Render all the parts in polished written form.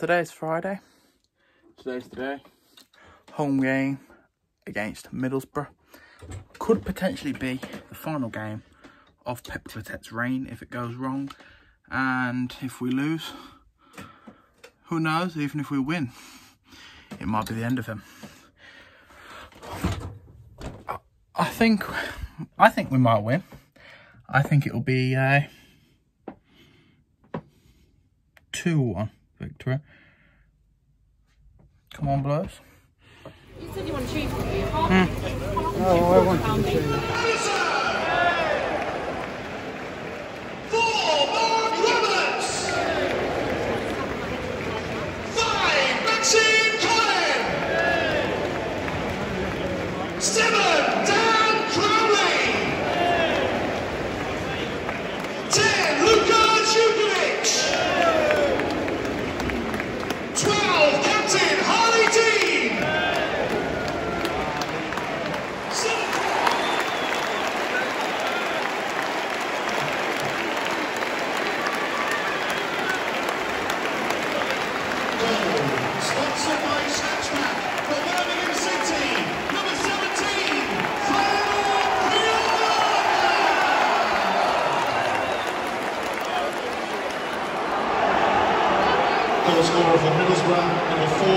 today's Friday. Today's today. Home game against Middlesbrough. Could potentially be the final game of Pep Clotet's reign if it goes wrong. And if we lose, who knows, even if we win, it might be the end of him. I think we might win. I think it'll be a 2-1 victory. Come on, Blues. You said you want cheese, didn't you? Oh, I want cheese. Sponsored by Snatchback for Birmingham City, number 17, goal scorer for Middlesbrough, number 4,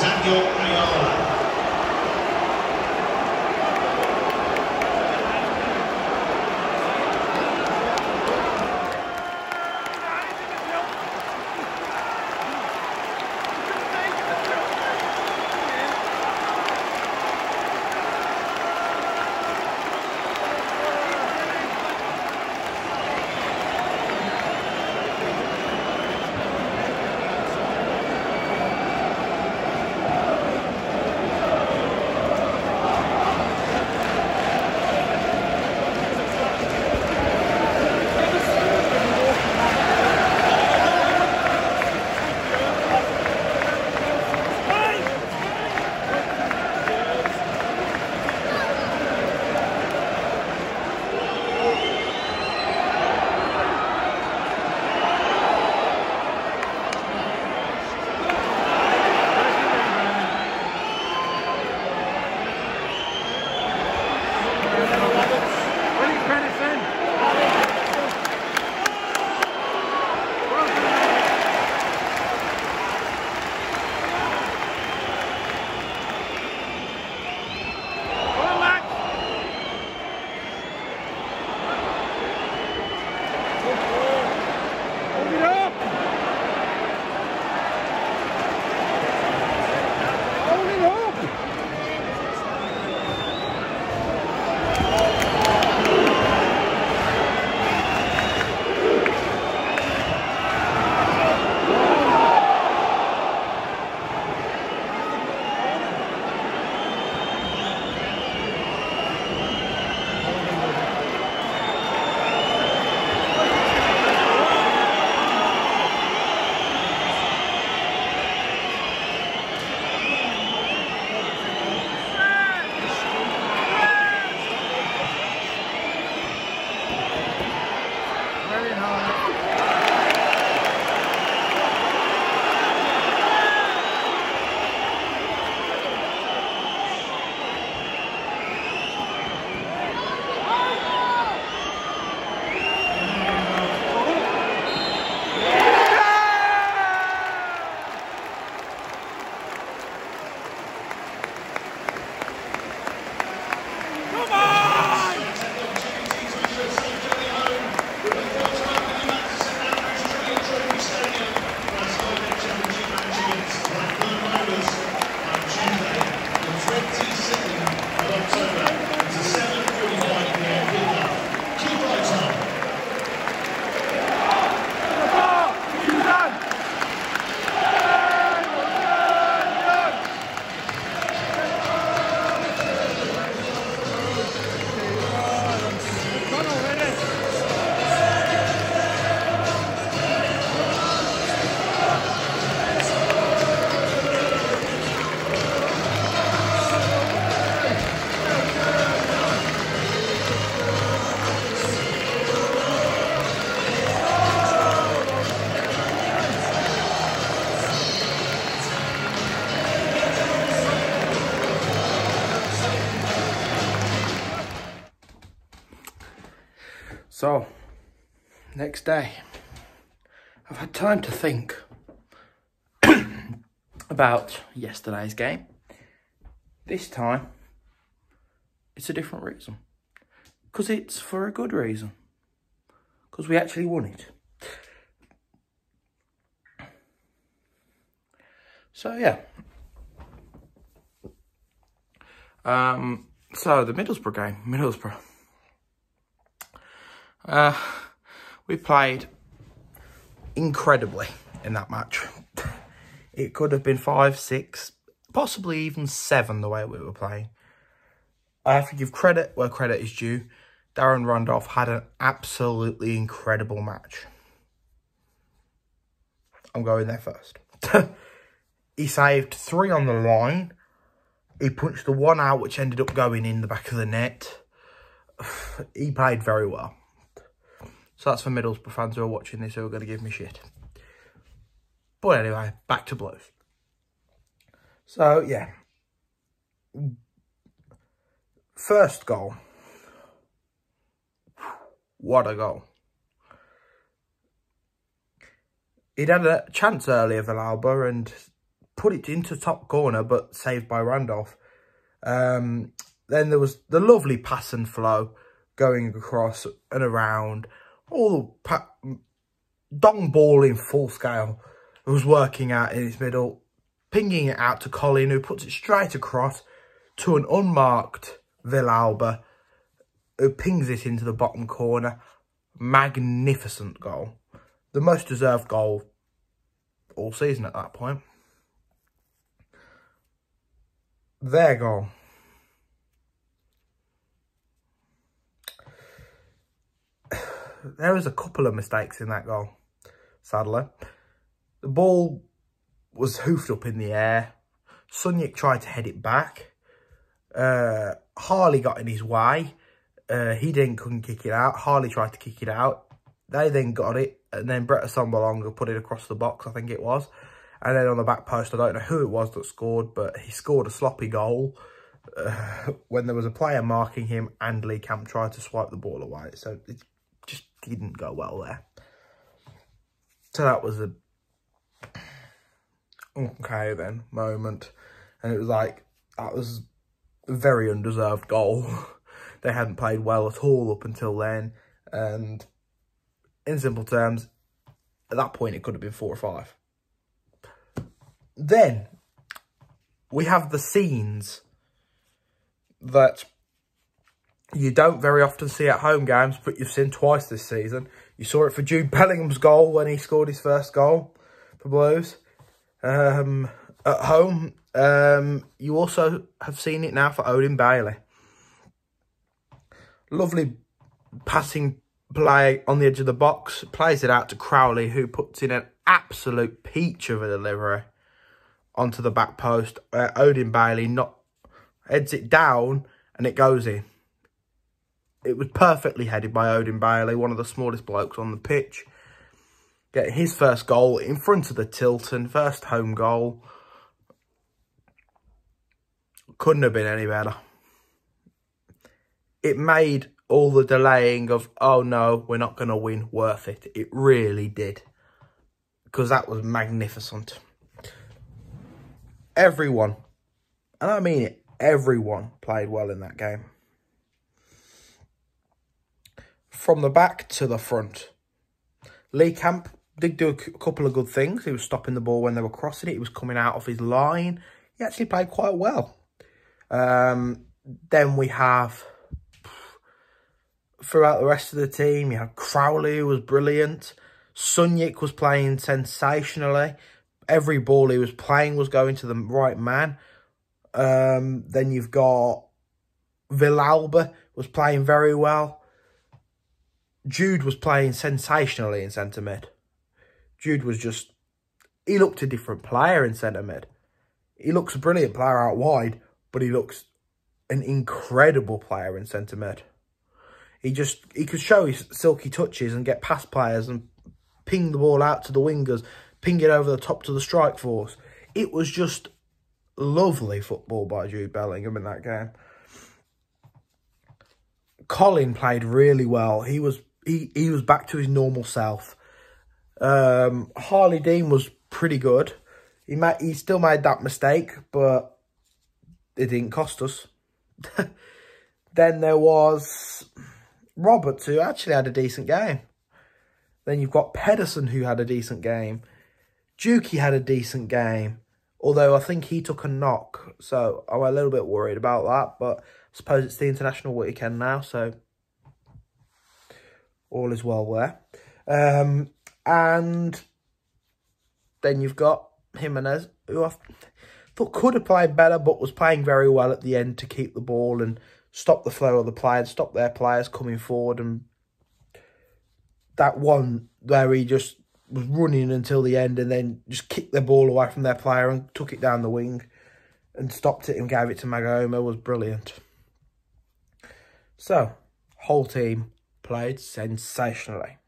Daniel Ayala. So, next day, I've had time to think about yesterday's game. This time, it's a different reason. Because it's for a good reason. Because we actually won it. So, yeah. So, the Middlesbrough game. Middlesbrough. We played incredibly in that match. It could have been 5, 6, possibly even 7 the way we were playing. I have to give credit where credit is due. Darren Randolph had an absolutely incredible match. I'm going there first. He saved 3 on the line. He punched the 1 out, which ended up going in the back of the net. He played very well. So that's for Middlesbrough fans who are watching this who are going to give me shit. But anyway, back to Blues. So, yeah. First goal. What a goal. He'd had a chance earlier, Villalba, and put it into top corner, but saved by Randolph. Then there was the lovely pass and flow going across and around. All the dong ball in full scale was working out in his middle, pinging it out to Colin, who puts it straight across to an unmarked Villalba, who pings it into the bottom corner. Magnificent goal. The most deserved goal all season at that point. Their goal. There was a couple of mistakes in that goal, sadly. The ball was hoofed up in the air. Sunjic tried to head it back. Harley got in his way. He couldn't kick it out. Harley tried to kick it out. They then got it. And then Brett Assombalonga put it across the box, I think it was. And then on the back post, I don't know who it was that scored, but he scored a sloppy goal when there was a player marking him and Lee Camp tried to swipe the ball away. So it just didn't go well there. So that was a okay then moment. And it was like, that was a very undeserved goal. They hadn't played well at all up until then. And in simple terms, at that point, it could have been 4 or 5. Then, we have the scenes that you don't very often see at home games, but you've seen twice this season. You saw it for Jude Bellingham's goal when he scored his first goal for Blues at home. You also have seen it now for Odin Bailey. Lovely passing play on the edge of the box. Plays it out to Crowley, who puts in an absolute peach of a delivery onto the back post. Odin Bailey heads it down and it goes in. It was perfectly headed by Odin Bailey, one of the smallest blokes on the pitch. Get his first goal in front of the Tilton, first home goal. Couldn't have been any better. It made all the delaying of, oh no, we're not going to win, worth it. It really did. Because that was magnificent. Everyone, and I mean it, everyone played well in that game. From the back to the front. Lee Camp did do a couple of good things. He was stopping the ball when they were crossing it. He was coming out of his line. He actually played quite well. Then we have, throughout the rest of the team, you had Crowley, who was brilliant. Sunjic was playing sensationally. Every ball he was playing was going to the right man. Then you've got Villalba was playing very well. Jude was playing sensationally in centre mid. Jude was just, he looked a different player in centre mid. He looks a brilliant player out wide, but he looks an incredible player in centre mid. He could show his silky touches and get past players and ping the ball out to the wingers, ping it over the top to the strike force. It was just lovely football by Jude Bellingham in that game. Colin played really well. He was he was back to his normal self. Harley Dean was pretty good. He still made that mistake, but it didn't cost us. Then there was Roberts, who actually had a decent game. Then you've got Pedersen, who had a decent game. Dukey had a decent game, although I think he took a knock, so I'm a little bit worried about that, but I suppose it's the international weekend now, so all is well there. And then you've got Jimenez, who I thought could have played better, but was playing very well at the end to keep the ball and stop the flow of the players, stop their players coming forward. And that one where he just was running until the end and then just kicked the ball away from their player and took it down the wing and stopped it and gave it to Magoma was brilliant. So, whole team played sensationally.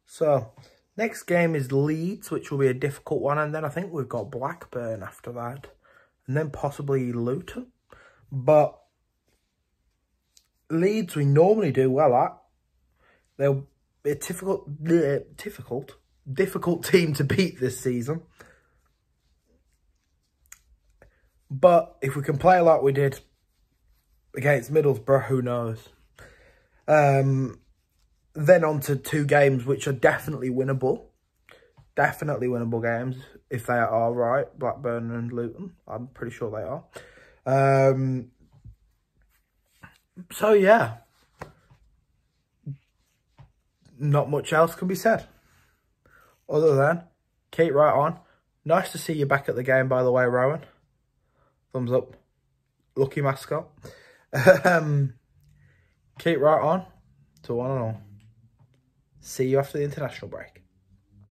So, next game is Leeds, which will be a difficult one. And then I think we've got Blackburn after that. And then possibly Luton. But Leeds we normally do well at. They'll be a difficult team to beat this season. But if we can play like we did against Middlesbrough, who knows? Then on to two games which are definitely winnable. Definitely winnable games, if they are right. Blackburn and Luton. I'm pretty sure they are. So, yeah. Not much else can be said. Other than, keep right on. Nice to see you back at the game, by the way, Rowan. Thumbs up. Lucky mascot. Keep right on to one and all. See you after the international break.